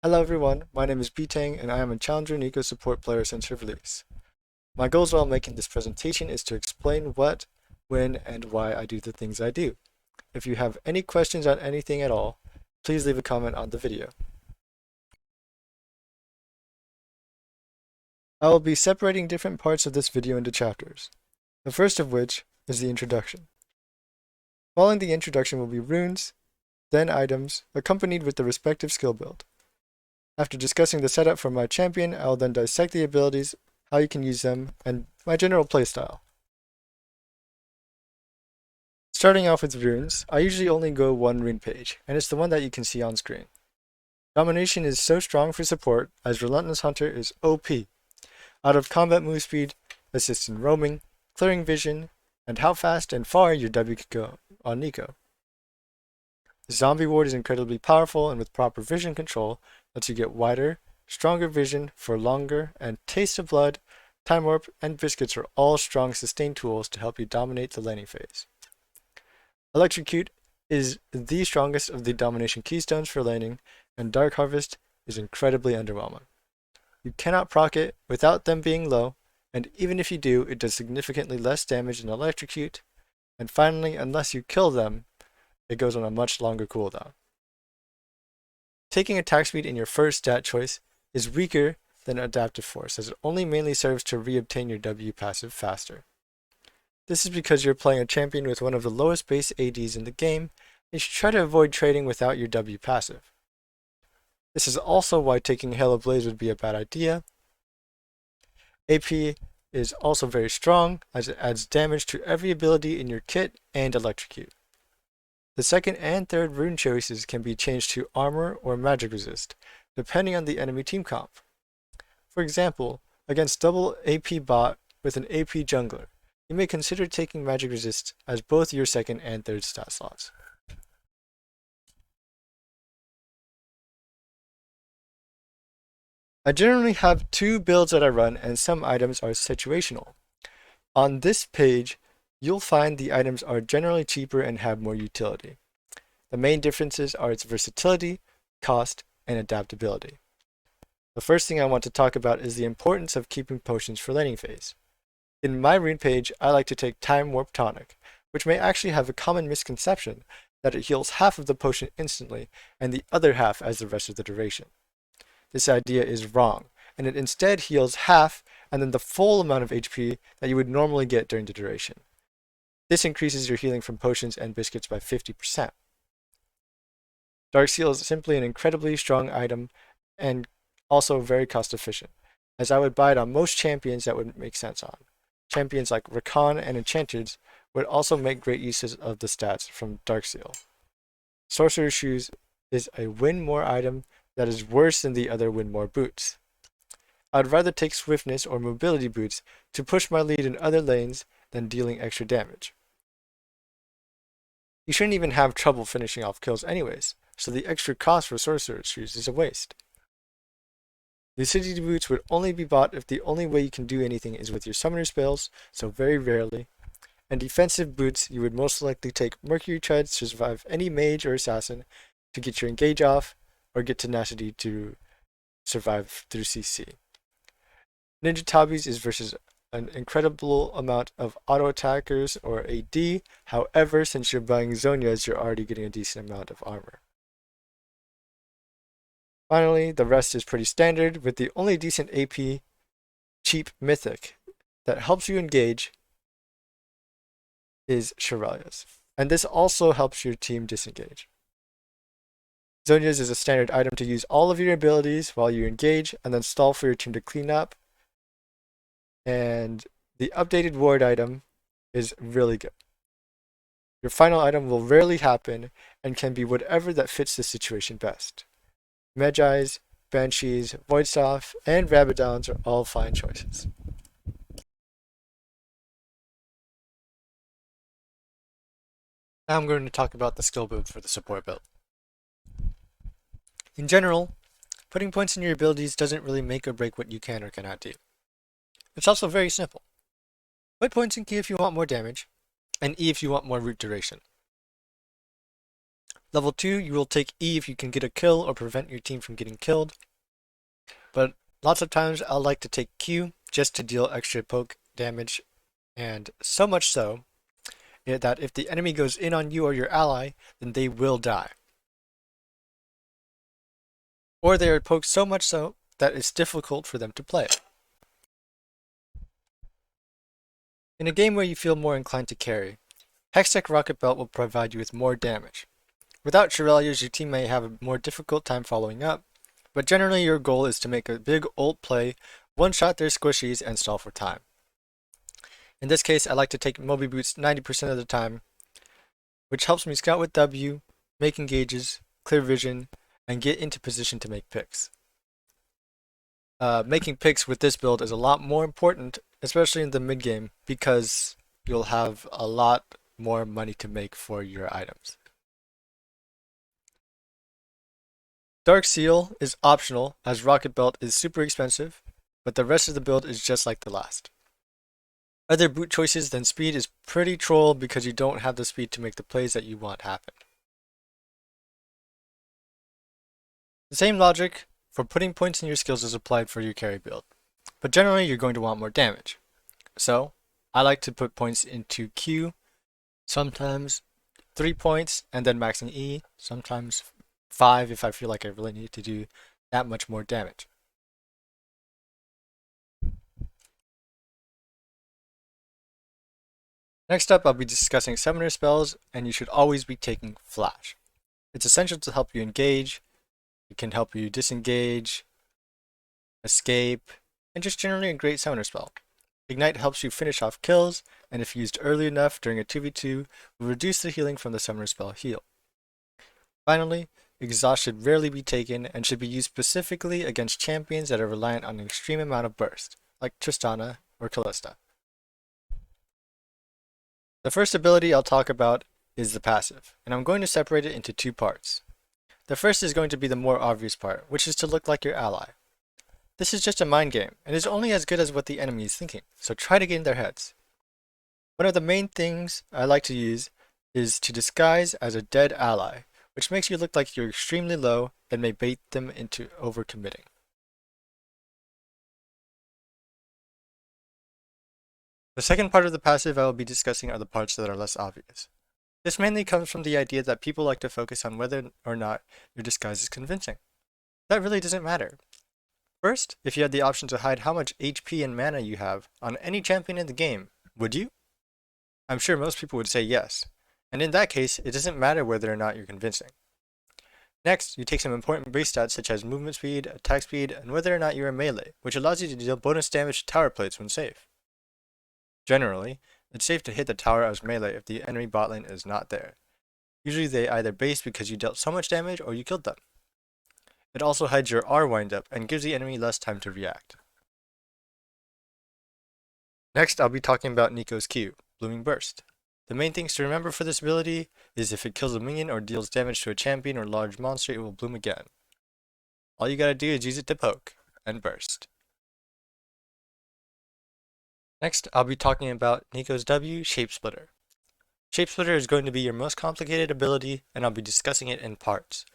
Hello everyone, my name is Bitang and I am a Challenger Neeko support player since release. My goals while making this presentation is to explain what, when, and why I do the things I do. If you have any questions on anything at all, please leave a comment on the video. I will be separating different parts of this video into chapters, the first of which is the introduction. Following the introduction will be runes, then items, accompanied with the respective skill build. After discussing the setup for my champion, I will then dissect the abilities, how you can use them, and my general playstyle. Starting off with runes, I usually only go one rune page, and it's the one that you can see on screen. Domination is so strong for support, as Relentless Hunter is OP. Out of combat move speed, assists in roaming, clearing vision, and how fast and far your W can go on Neeko. Zombie Ward is incredibly powerful, and with proper vision control, lets you get wider, stronger vision for longer, and Taste of Blood, Time Warp, and Biscuits are all strong sustain tools to help you dominate the laning phase. Electrocute is the strongest of the domination keystones for laning, and Dark Harvest is incredibly underwhelming. You cannot proc it without them being low, and even if you do, it does significantly less damage than Electrocute, and finally, unless you kill them, it goes on a much longer cooldown. Taking attack speed in your first stat choice is weaker than Adaptive Force, as it only mainly serves to reobtain your W passive faster. This is because you're playing a champion with one of the lowest base ADs in the game, and you should try to avoid trading without your W passive. This is also why taking Halo Blaze would be a bad idea. AP is also very strong, as it adds damage to every ability in your kit and Electrocute. The second and third rune choices can be changed to Armor or Magic Resist, depending on the enemy team comp. For example, against double AP bot with an AP jungler, you may consider taking Magic Resist as both your second and third stat slots. I generally have two builds that I run, and some items are situational. On this page, you'll find the items are generally cheaper and have more utility. The main differences are its versatility, cost, and adaptability. The first thing I want to talk about is the importance of keeping potions for laning phase. In my rune page, I like to take Time Warp Tonic, which may actually have a common misconception that it heals half of the potion instantly and the other half as the rest of the duration. This idea is wrong, and it instead heals half and then the full amount of HP that you would normally get during the duration. This increases your healing from potions and biscuits by 50%. Dark Seal is simply an incredibly strong item and also very cost efficient, as I would buy it on most champions that would make sense on. Champions like Rakan and Enchanters would also make great uses of the stats from Dark Seal. Sorcerer's Shoes is a win more item that is worse than the other win more boots. I'd rather take swiftness or mobility boots to push my lead in other lanes than dealing extra damage. You shouldn't even have trouble finishing off kills anyways, so the extra cost for Sorcerer's Shoes is a waste. Lucidity boots would only be bought if the only way you can do anything is with your summoner spells, so very rarely. And defensive boots, you would most likely take Mercury Treads to survive any mage or assassin to get your engage off, or get tenacity to survive through CC. Ninja Tabis is versus an incredible amount of auto attackers or AD, however, since you're buying Zhonya's, you're already getting a decent amount of armor. Finally, the rest is pretty standard, with the only decent AP cheap mythic that helps you engage is Shiralia's, and this also helps your team disengage. Zhonya's is a standard item to use all of your abilities while you engage and then stall for your team to clean up. And the updated ward item is really good. Your final item will rarely happen and can be whatever that fits the situation best. Magi's, Banshees, Voidstaff, and Rabadons are all fine choices. Now I'm going to talk about the skill build for the support build. In general, putting points in your abilities doesn't really make or break what you can or cannot do. It's also very simple. Put points in Q if you want more damage, and E if you want more root duration. Level 2, you will take E if you can get a kill or prevent your team from getting killed. But lots of times I'll like to take Q just to deal extra poke damage, and so much so that if the enemy goes in on you or your ally, then they will die. Or they are poked so much so that it's difficult for them to play. In a game where you feel more inclined to carry, Hextech Rocket Belt will provide you with more damage. Without Shirelias, your team may have a more difficult time following up, but generally your goal is to make a big ult play, one-shot their squishies, and stall for time. In this case, I like to take Moby Boots 90% of the time, which helps me scout with W, make engages, clear vision, and get into position to make picks. Making picks with this build is a lot more important, especially in the mid game, because you'll have a lot more money to make for your items. Dark Seal is optional, as Rocket Belt is super expensive, but the rest of the build is just like the last. Other boot choices than speed is pretty troll because you don't have the speed to make the plays that you want happen. The same logic for putting points in your skills is applied for your carry build, but generally you're going to want more damage. So, I like to put points into Q, sometimes 3 points, and then maxing E, sometimes 5 if I feel like I really need to do that much more damage. Next up, I'll be discussing summoner spells, and you should always be taking Flash. It's essential to help you engage, it can help you disengage, escape, and just generally a great summoner spell. Ignite helps you finish off kills, and if used early enough during a 2v2, will reduce the healing from the summoner spell heal. Finally, Exhaust should rarely be taken and should be used specifically against champions that are reliant on an extreme amount of burst, like Tristana or Callista. The first ability I'll talk about is the passive, and I'm going to separate it into two parts. The first is going to be the more obvious part, which is to look like your ally. This is just a mind game, and is only as good as what the enemy is thinking, so try to get in their heads. One of the main things I like to use is to disguise as a dead ally, which makes you look like you're extremely low and may bait them into overcommitting. The second part of the passive I will be discussing are the parts that are less obvious. This mainly comes from the idea that people like to focus on whether or not your disguise is convincing. That really doesn't matter. First, if you had the option to hide how much HP and mana you have on any champion in the game, would you? I'm sure most people would say yes, and in that case, it doesn't matter whether or not you're convincing. Next, you take some important base stats such as movement speed, attack speed, and whether or not you're a melee, which allows you to deal bonus damage to tower plates when safe. Generally, it's safe to hit the tower as melee if the enemy bot lane is not there. Usually they either base because you dealt so much damage or you killed them. It also hides your R windup and gives the enemy less time to react. Next, I'll be talking about Neeko's Q, Blooming Burst. The main things to remember for this ability is if it kills a minion or deals damage to a champion or large monster, it will bloom again. All you gotta do is use it to poke and burst. Next, I'll be talking about Neeko's W, Shapesplitter. Shapesplitter is going to be your most complicated ability, and I'll be discussing it in parts.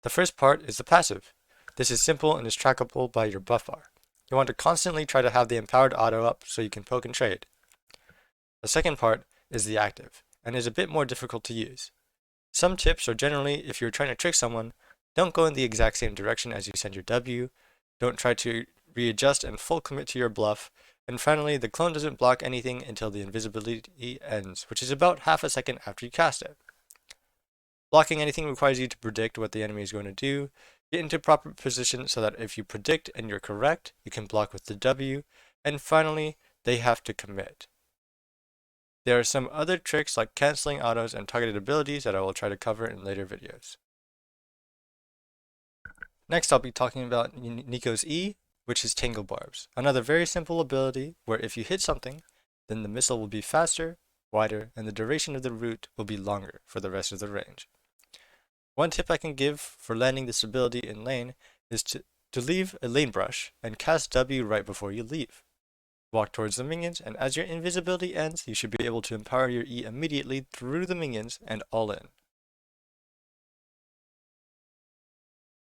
The first part is the passive. This is simple and is trackable by your buff bar. You want to constantly try to have the empowered auto up so you can poke and trade. The second part is the active, and is a bit more difficult to use. Some tips are generally, if you're trying to trick someone, don't go in the exact same direction as you send your W, don't try to readjust and full commit to your bluff, and finally, the clone doesn't block anything until the invisibility ends, which is about half a second after you cast it. Blocking anything requires you to predict what the enemy is going to do, get into proper position so that if you predict and you're correct, you can block with the W, and finally, they have to commit. There are some other tricks like canceling autos and targeted abilities that I will try to cover in later videos. Next, I'll be talking about Neeko's E, which is Tangle Barbs, another very simple ability where if you hit something, then the missile will be faster, wider, and the duration of the route will be longer for the rest of the range. One tip I can give for landing this ability in lane is to leave a lane brush and cast W right before you leave. Walk towards the minions, and as your invisibility ends, you should be able to empower your E immediately through the minions and all in.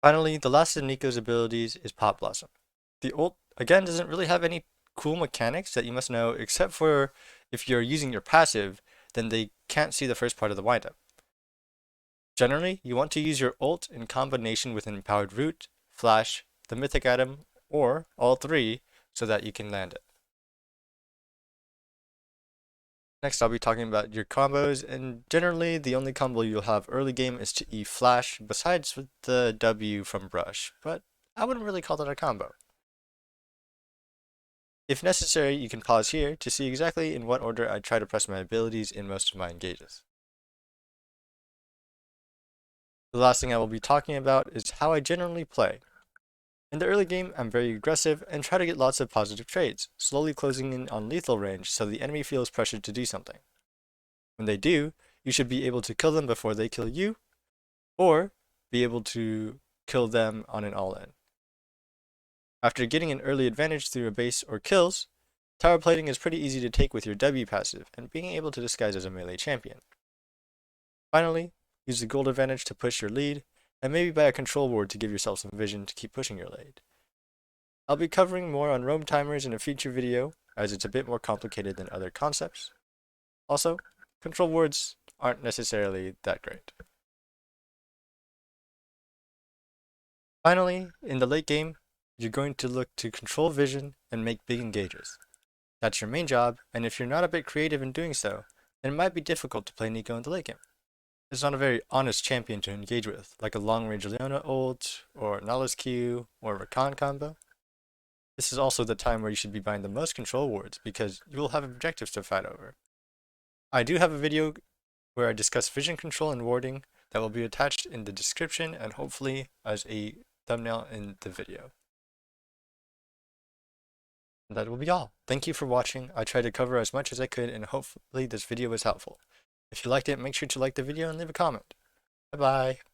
Finally, the last of Neeko's abilities is Pop Blossom. The ult, again, doesn't really have any cool mechanics that you must know, except for if you're using your passive, then they can't see the first part of the windup. Generally, you want to use your ult in combination with an empowered root, flash, the mythic item, or all three so that you can land it. Next, I'll be talking about your combos, and generally, the only combo you'll have early game is to E flash, besides with the W from brush, but I wouldn't really call that a combo. If necessary, you can pause here to see exactly in what order I try to press my abilities in most of my engages. The last thing I will be talking about is how I generally play. In the early game, I'm very aggressive and try to get lots of positive trades, slowly closing in on lethal range so the enemy feels pressured to do something. When they do, you should be able to kill them before they kill you, or be able to kill them on an all-in. After getting an early advantage through a base or kills, tower plating is pretty easy to take with your W passive and being able to disguise as a melee champion. Finally, use the gold advantage to push your lead, and maybe buy a control ward to give yourself some vision to keep pushing your lead. I'll be covering more on roam timers in a future video, as it's a bit more complicated than other concepts. Also, control wards aren't necessarily that great. Finally, in the late game, you're going to look to control vision and make big engages. That's your main job, and if you're not a bit creative in doing so, then it might be difficult to play Neeko in the late game. It's not a very honest champion to engage with, like a long-range Leona ult, or Nala's Q, or Rakan combo. This is also the time where you should be buying the most control wards, because you will have objectives to fight over. I do have a video where I discuss vision control and warding that will be attached in the description and hopefully as a thumbnail in the video. And that will be all. Thank you for watching. I tried to cover as much as I could and hopefully this video was helpful. If you liked it, make sure to like the video and leave a comment. Bye bye.